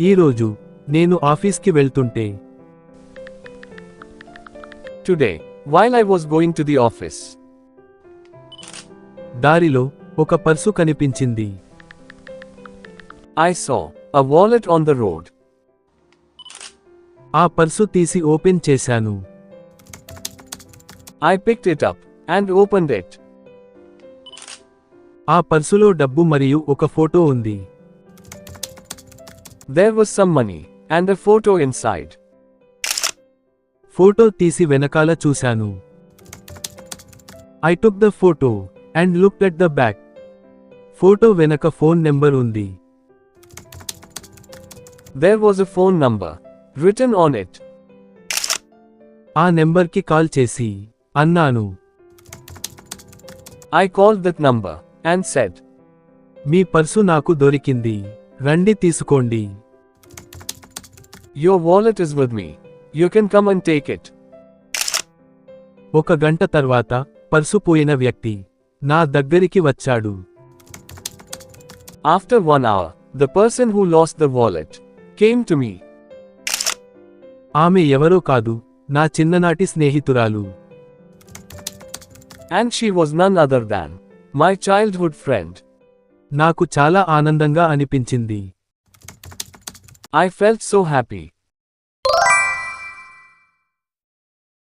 ఈరోజు నేను ఆఫీస్కి వెళ్తుంటే Today, while I was going to the office, దారిలో ఒక పర్సు కనిపించింది. I saw a wallet on the road. ఆ పర్సు తీసి ఓపెన్ చేశాను. I picked it up and opened it. ఆ పర్సులో డబ్బు మరియు ఒక ఫోటో ఉంది. There was some money and a photo inside. Photo తీసి వెనకాల చూశాను. I took the photo and looked at the back. Photo వెనక ఫోన్ నెంబర్ ఉంది. There was a phone number written on it. ఆ నెంబర్కి కాల్ చేసి అన్నాను. I called that number and said, me purse నాకు దొరికింది, రండి తీసుకోండి. your wallet is with me. You can come and take it. ఒక గంట తర్వాత పర్సు పోయిన వ్యక్తి నా దగ్గరికి వచ్చాడు. After 1 hour, the person who lost the wallet came to me. ఆమె ఎవరో కాదు, నా చిన్ననాటి స్నేహితురాలు. And she was none other than my childhood friend. నాకు చాలా ఆనందంగా అనిపించింది. I felt so happy.